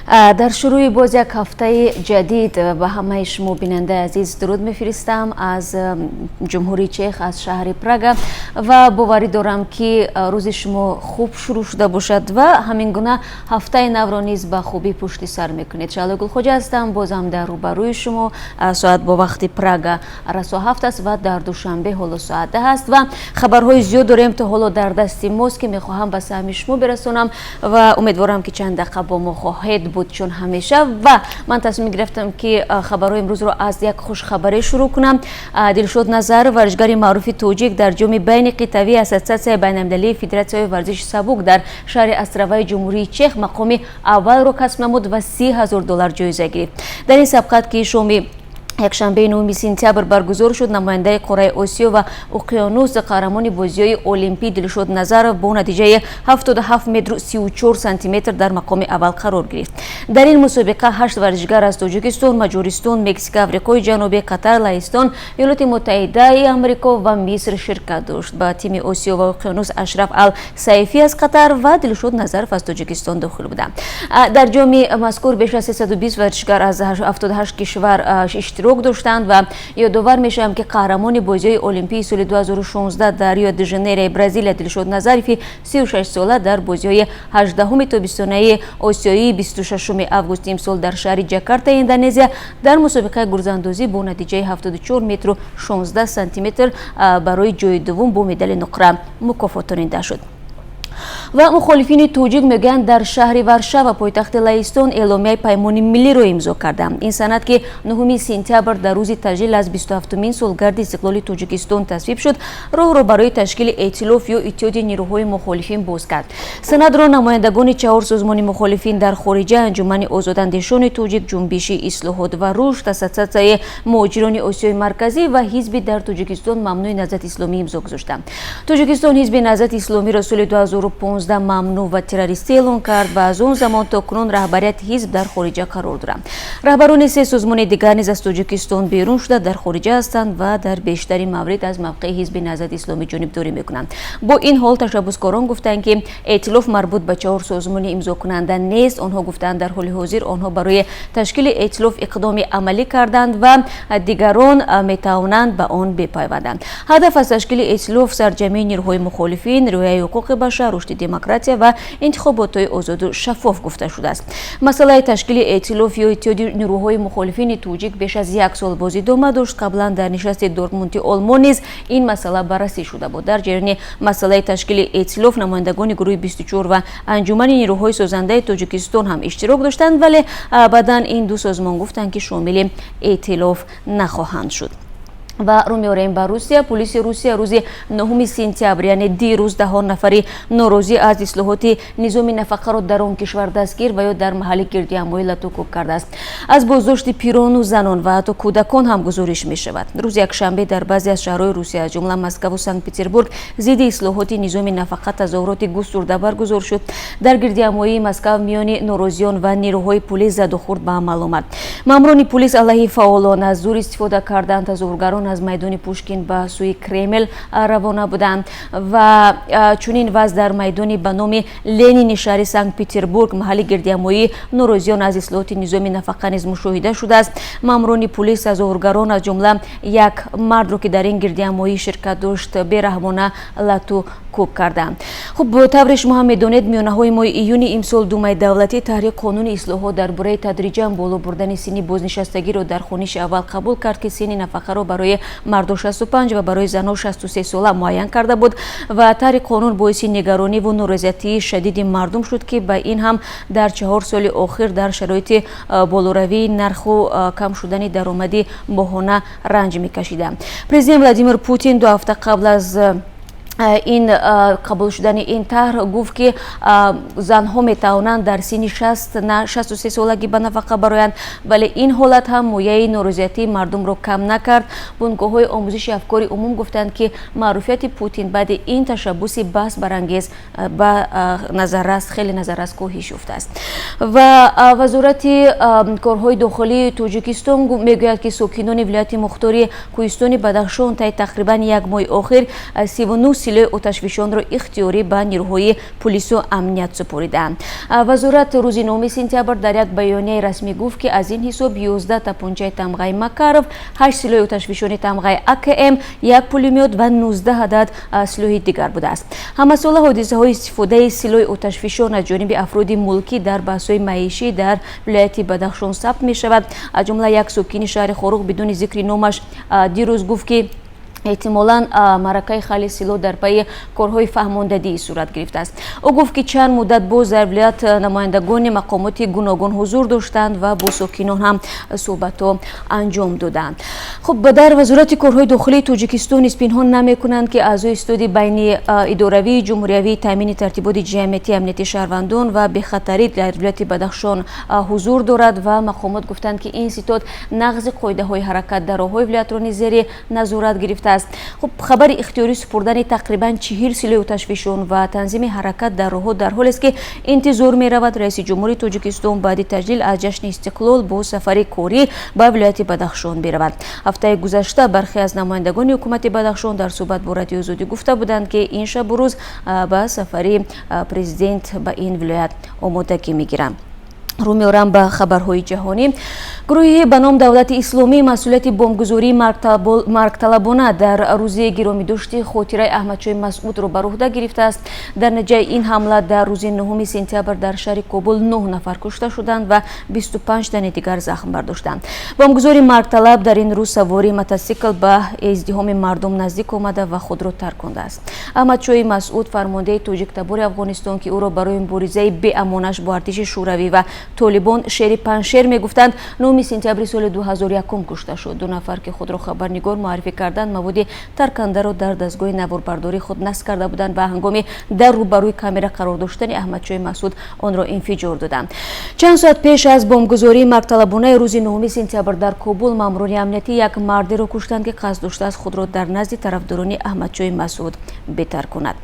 در شروع باز یک هفته جدید به همه شما بیننده عزیز درود میفرستم از جمهوری چک از شهر پراگ و باوری دارم که روز شما خوب شروع شده باشد و همین گونه هفته نو را نیز به خوبی پشت سر میکنید. شعله گلخوجه هستم، بازم در روبروی شما. ساعت با وقت پراگ رسا 7 است و در دوشنبه حالا ساعت 10 است و خبرهای زیاد داریم تا حالا در دست ماست که میخواهم به سهم شما برسونم و امیدوارم که چند دقیقه با ما خواهید بود چون همیشه. و من تصمیم گرفتم که خبرهای امروز رو از یک خوش خبری شروع کنم. دلشاد نظر، ورزشکار معروف توجیک در جام بین قطبی اساسیاسیون بین‌المللی فدراسیون ورزش سبک در شهر استروای جمهوری چک مقام اول رو کسب نمود و $30,000 جایزه گرفت. در این سبقت که شومی یکشنبه 9 سپتامبر برگزار شد، نماینده قاره آسیا و اقیانوس قهرمان بازی‌های المپی دلشاد نظر با نتیجه 77 متر و 34 سانتی متر در مقام اول قرار گرفت. در این مسابقه 8 ورزشکار از تاجیکستان، مجارستان، مکزیک، آفریقای جنوبی، قطر، لهستان، ایالات متحده آمریکا و مصر شرکت داشت. با تیم آسیا و اقیانوس اشرف السیفی از قطر و دلشاد نظر از تاجیکستان داخل بودند. در جام مذکور بیش از 320 ورزشکار از 78 کشور اشتراک داشتند و یادآور میشم که قهرمان بازی المپی سال 2016 در ریو دی ژانیرو برزیل دلشاد نظری 36 ساله در بازی 18 تابستانه آسیایی 26 آگوست امسال در شهر جاکارتا اندونزیا در مسابقه گرزاندازی با نتیجه 74 متر و 16 سانتی متر برای جای دوم با مدال نقره مکافاتانیده شد. و مخالفین توجیک میگن در شهر ورشاوا پایتخت لهستان اعلامیه پیمان ملی رو امضا کردند. این سند که 9 سپتامبر در روز تجلیل از 27مین سالگرد استقلال تاجیکستان تصویب شد، راه را برای تشکیل ائتلاف یا اتحاد نیروهای مخالفین باز کرد. سند را نمایندگان 4 سازمان مخالفین در خارج، انجمن آزاداندیشان توجیک، جنبش اصلاحات و رشد، اساسیاسیون مهاجران آسیای مرکزی و حزب در تاجیکستان ممنوع نهضت اسلامی امضا گذاشتند. تاجیکستان حزب نهضت اسلامی را سال 2015 ممنوع و تروریستی اعلام کرد و از اون زمان تا کنون رهبریت حزب در خارج قرار دارند. رهبران 3 سازمان دیگر نیز از تاجیکستان بیرون شده در خارج هستند و در بیشترین موارد از موقع حزب نهضت اسلامی جانبداری میکنند. با این حال تشبسکاران گفتند که ائتلاف مربوط به 4 سازمان امضا کننده نیست. آنها گفتند در حال حاضر آنها برای تشکیل ائتلاف اقدام عملی کردند و دیگران میتوانند به آن بپیوندند. هدف از تشکیل ائتلاف سرجمی نیروهای مخالفین، رعایت حقوق بشر، رشد دموکراسی و انتخابات آزاد و شفاف گفته شده است. مسئله تشکیل ائتلاف یا اتحاد نیروهای مخالفین توجیک بیش از 1 سال باز ادامه داشت. قبلا در نشست دورتموند آلمان نیز این مسئله بررسی شده بود. در جریان مسئله تشکیل ائتلاف نمایندگان گروه 24 و انجمن نیروهای سازنده تاجیکستان هم اشتراک داشتند، ولی بعداً این دو سازمان گفتند که شامل ائتلاف نخواهند شد. و رو میاریم به روسیه. پلیس روسیه روز 9 سپتامبر یعنی دیروز 10 نفری ناراضی از اصلاحات نظام نفقه را در آن کشور دستگیر و یا در محل گردی اموال توقیف کرده است. از بازداشت پیران و زنان و حتی کودکان هم گزارش می شود. روز یکشنبه در بعضی از شهرهای روسیه از جمله مسکو و سنت پترزبورگ ضد اصلاحات نظام نفقه تظاهرات گسترده برگزار شد. در گردی اموال مسکو میان ناراضیان و نیروهای پلیس زد و خورد به عمل آمد. ماموران پلیس علیه فعالان از زور استفاده کردند. تظاهرگران از میدان پوشکین به سوی کرمل روانه بودند و چنین وضع در میدانی به نام لنین شهر سنت پترزبورگ محل گردیمایی ناراضیان از اصلاحات نظام نفقه نیز مشاهده شده است. ماموران پلیس تظاهرگران از جمله یک مرد را که در این گردیمایی شرکت داشت بی‌رحمانه لطو کوب کردند. خب طور شما هم میدانید میانه‌های ماه ایون امسال دومای دولتی تحریک قانون اصلاحات درباره تدریجاً بالا بردن سن بازنشستگی را در خوانش اول قبول کرد که سن نفقه را برای مردان 65 و برای زنان 63 ساله معین کرده بود و تحریک قانون باعث نگرانی و نارضایتی شدید مردم شد که به این هم در 4 سال اخیر در شرایط بالاروی نرخ و کم شدن درآمدی ماهانه رنج می‌کشیدند. پرزیدنت ولادیمیر پوتین 2 هفته قبل از این قبول شدن این طرح گفت که زنها میتوانند در سن 60 نه 63 سالگی به نفقه برآیند، ولی این حالت هم مایه نارضایتی مردم را کم نکرد. بنگاه‌های آموزش افکار عموم گفتند که معروفیت پوتین بعد این تشبوس بحث برانگیز به نظررس خیلی نظررس کاهش یافته است. و وزارت کارهای داخلی تاجیکستان میگوید که ساکنان ولایت مختار کوهستان بدخشان تا تقریبا 1 ماه اخیر 39 силои оташфишонро ихтиёрӣ ба нирӯҳои пулису амният супориданд. вазорат рӯзи 9 сентябр дар як баёнияи расмӣ гуфт ки аз ин ҳисоб 11 тапончаи тамғаи Макаров, 8 силои оташфишони тамғаи АКМ, 1 пулемёт ва 19 адад силоҳи дигар будааст. ҳамасола ҳодисаҳои истифодаи силои оташфишон аз ҷониби афроди мулкӣ дар баҳсҳои маишӣ дар вилояти Бадахшон сабт мешавад. аз ҷумла як сокини шаҳри Хорух бидуни зикри номаш дирӯз гуфт ки эҳтимолан маъракаи халли сило дар пайи корҳои фаҳмондадӣ сурат гирифтааст. ӯ гуфт ки чанд муддат боз дар вилоят намояндагони мақомоти гуногун ҳузур доштанд ва бо сокинон ҳам суҳбатҳо анҷом доданд. хуб дар вазорати корҳои дохилии Тоҷикистон низ пинҳон намекунанд ки аъзои истоди байни идоравии ҷумҳуриявии таъмини тартиботи ҷамъиятии амнияти шаҳрвандон ва бехатарӣ дар вилояти Бадахшон ҳузур дорад ва мақомот гуфтанд ки ин ситод нағзи қоидаҳои ҳаракат дар роҳҳои вилоятро низ зери назорат гирифтааст. خب خبر اختیاری سپردن تقریبا 40 سیلوی آتشفشان و تنظیم حرکت در راهها در حالی است که انتظار می رود رئیس جمهوری تاجیکستان بعد تجلیل از جشن استقلال با سفر کاری به ولایت بدخشان برود. هفته گذشته برخی از نمایندگان حکومت بدخشان در صحبت با رادیو آزادی گفته بودند که این شب و روز به سفر پرزیدنت به این ولایت آمادگی میگیرند. رو می‌آورم به خبرهای جهانی. گروهی به نام دولت اسلامی مسئولیت بمبگذاری مرگطلبانه در روز گرامی‌داشت خاطره احمدشاه مسعود را بر عهده گرفته است. در نتیجه این حمله در روز 9 سپتامبر در شهر کابل 9 نفر کشته شدند و 25 تن دیگر زخم برداشتند. بمبگذاری مرگطلب در این روز سواری موتورسیکل به ازدحام مردم نزدیک آمده و خود را ترک کرده است. احمدشاه مسعود فرمانده تاجیک تبار افغانستان که او را برای مبارزه به امانش با ارتش شوروی و طالبان شیر پنشیر میگفتند 9 سپتامبر سال 2001 کشته شد. 2 نفر که خود را خبرنگار معرفی کردند مواد ترکنده را در دستگاه نواربرداری خود نصب کرده بودند و هنگام در روبروی کامera قرار داشتن احمدشاه مسعود آن را انفجار دادند. چند ساعت پیش از بمبگذاری مرگطلبانه روز 9 سپتامبر در کابل ماموران امنیتی یک مرد را کشتند که قصد داشته است خود را در نزد طرفداران احمدشاه مسعود بتر کند.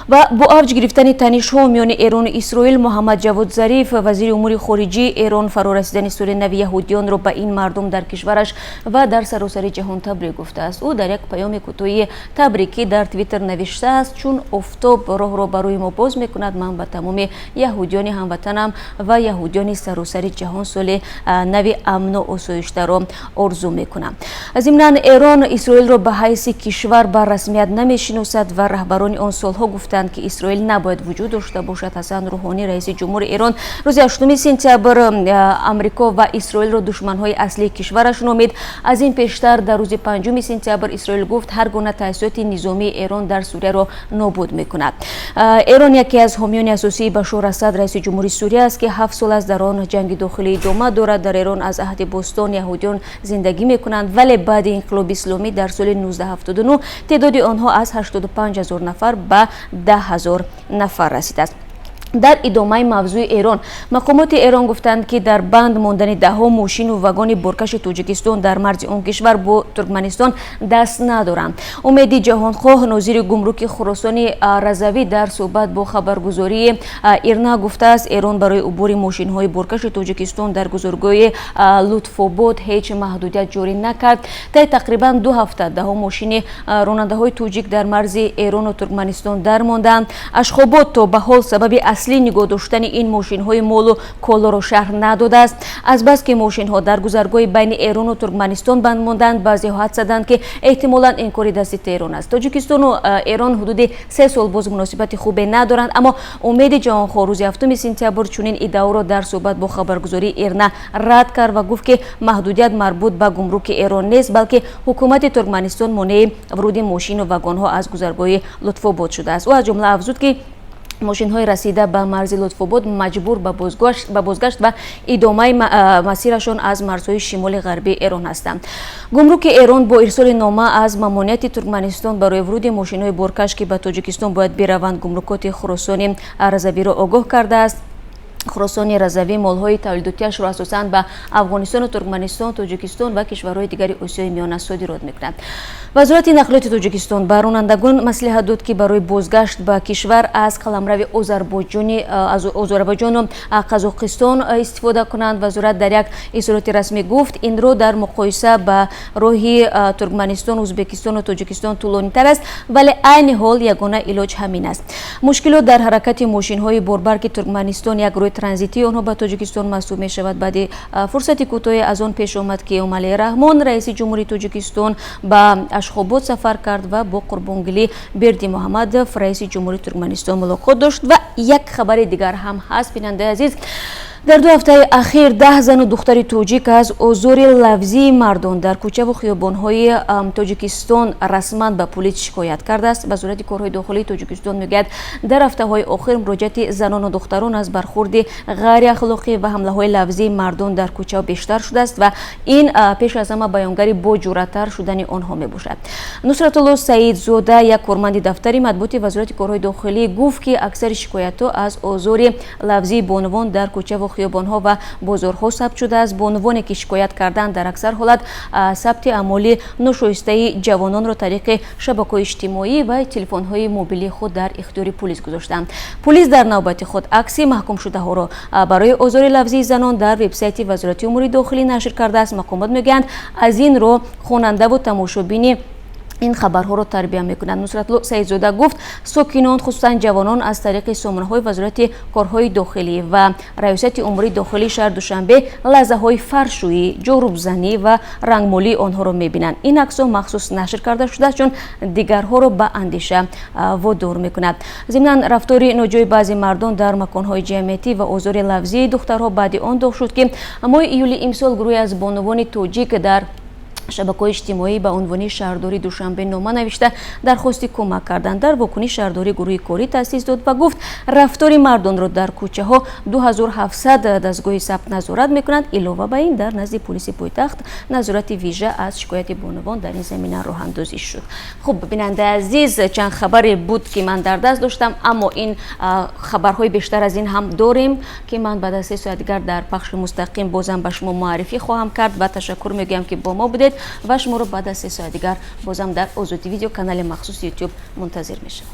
و با اوج گرفتن تنش‌ها میان ایران و اسرائیل محمد جواد ظریف وزیر امور خارجه ایران فرارسیدن سوری نو یهودیان را به این مردم در کشورش و در سراسر جهان تبریک گفته است. او در یک پیام کوتاه تبریکی در توییتر نوشته است چون آفتاب راه را برای ما باز میکند من به تمام یهودیان هموطنم و یهودیان سراسر جهان سال نو امن و آسایش را آرزو میکنم. ضمناً ایران اسرائیل را به حیث کشور به رسمیت نمیشناسد و رهبران آن سالها گفتند که اسرائیل نباید وجود داشته باشد. حسن روحانی رئیس جمهور ایران روز 8 سپتامبر آمریکا و اسرائیل را دشمن‌های اصلی کشورش نامید. از این پیشتر در روز 5 سپتامبر اسرائیل گفت هر گونه تأسیسات نظامی ایران در سوریه را نابود می‌کند. ایران یکی از حامیان اساسی بشار اسد رئیس جمهوری سوریه است که 7 سال از در آن جنگ داخلی ادامه دارد. در ایران از عهد باستان یهودیان زندگی می‌کنند ولی بعد انقلاب اسلامی در سال 1979 تعداد آنها از 85,000 نفر به 10,000 نفر رسیده است. در ادامه موضوع ایران مقامات ایران گفتند که در بند ماندن دهها ماشین و واگن بارکش تاجیکستان در مرز آن کشور با ترکمنستان دست ندارند. امید جهانخواه ناظر گمرک خراسان رضوی در صحبت با خبرگزاری ایرنا گفته است ایران برای عبور ماشین های بارکش تاجیکستان در گذرگاه لطف‌آباد هیچ محدودیت جاری نکرد. تا تقریبا 2 هفته دهها ماشین راننده های تاجیک در مرز ایران و ترکمنستان درماندند. اشخاباد تا به حال سبب اصلی نگاه داشتن این ماشین های مال و کالا را شرح نداده است. از بس که ماشین ها در گذرگاه بین ایران و ترکمنستان بند ماندند بعضی ها حد زدند که احتمالاً این کار دست تهران است. تاجیکستان و ایران حدود 3 سال باز مناسبت خوبی ندارند اما امید جهانخواه روز 7 سپتامبر چنین ادعا را در صحبت با خبرگزاری ایرنا رد کرد و گفت که محدودیت مربوط به گمرک ایران نیست بلکه حکومت ترکمنستان مانع ورود ماشین و واگن ها از گذرگاه لطف‌آباد شده است. او از جمله افزود که ماشین های رسیده به مرز لطف‌آباد مجبور به بازگشت و ادامه مسیرشان از مرزهای شمال غربی ایران هستند. گمرک ایران با ارسال نامه از ممانعت ترکمنستان برای ورود ماشین های بارکش که به تاجیکستان باید بروند گمرکات خراسان رضوی را آگاه کرده است. خراسانی رضوی مالهای تولیداتیش را اساساً به افغانستان و ترکمنستان، تاجیکستان و کشورهای دیگر آسیای میانه صادرات می‌کند. وزارت نقلیات تاجیکستان به رانندگان مصلحت داد که برای بازگشت به کشور از قلمرو آذربایجان و قزاقستان استفاده کنند. وزارت در یک اظهارات رسمی گفت این رو در مقایسه با راه ترکمنستان، ازبکستان و تاجیکستان طولانی‌تر است، ولی عین حال یگانه علاج همین است. مشکلات در حرکت ماشین‌های باربرگ ترکمنستان یک روی ترانزیتی آنها به تاجیکستان محسوب می شود. بعد فرصت کوتاهی از آن پیش آمد که امالی رحمان رئیس جمهوری تاجیکستان به اشخاباد سفر کرد و با قربانگلی بردی محمدوف رئیس جمهوری ترکمنستان ملاقات داشت. و یک خبر دیگر هم هست بیننده عزیز. در 2 هفته اخیر 10 زن و دختر تاجیک از آزار لفظی مردان در کوچه و خیابان‌های تاجیکستان رسما به پلیس شکایت کرده است. وزارت کارهای داخلی تاجیکستان میگوید در هفته‌های اخیر مراجعات زنان و دختران از برخورد غیر اخلاقی و حمله‌های لفظی مردان در کوچه بیشتر شده است و این پیش از همه بیانگری با جرأت‌تر شدن آنها میباشد. نصرت الله سعید زاده یک کارمند دفتر مطبوعات وزارت کارهای داخلی گفت که اکثر شکایت‌ها از آزار لفظی بانوان در کوچه و خیابان‌ها و بازارها ثبت شده است. بانوانی که شکایت کردند در اکثر حالت ثبت اعمال ناشایسته جوانان را طریق شبکه‌های اجتماعی و تلفن‌های موبیلی خود در اختیار پلیس گذاشتند. پلیس در نوبت خود عکس محکوم شده ها را برای آزار لفظی زنان در وبسایت وزارت امور داخلی نشر کرده است. مقامات میگویند از این رو خواننده و تماشابین این خبرها را تربیت میکنند. نصرت الله سعیدزاده گفت ساکنان خصوصا جوانان از طریق سامانه‌های وزارت کارهای داخلی و ریاست امور داخلی شهر دوشنبه لحظه‌های فرشویی، جاروبزنی و رنگمالی آنها را میبینند. این عکس‌ها مخصوص نشر کرده شده چون دیگرها را به اندیشه وادار میکند. ضمن رفتار ناجای بعضی مردان در مکان‌های جمعیتی و آزار لفظی دخترها بعد آن داغ شد که ماه ایول امسال گروهی از بانوان تاجیک در شبکه‌های اجتماعی به عنوان شهرداری دوشنبه نامه نوشته درخواست کمک کردند. در واکنش شهرداری گروه کاری تأسیس داد و گفت رفتار مردان را در کوچه ها 2700 دستگاه ثبت نظارت میکنند. علاوه بر این در نزد پلیس پایتخت نظارت ویژه از شکایت بانوان در این زمینه راه اندازی شد. خب بیننده عزیز، چند خبری بود که من در دست داشتم، اما این خبرهای بیشتر از این هم داریم که من بعد از 3 ساعت دیگر در پخش مستقیم بازم به شما معرفی خواهم کرد و تشکر میگم که با ما بودید و شما رو بعد از 3 ساعت دیگر بازم در آزادی ویدیو کانال مخصوص یوتیوب منتظر میشم.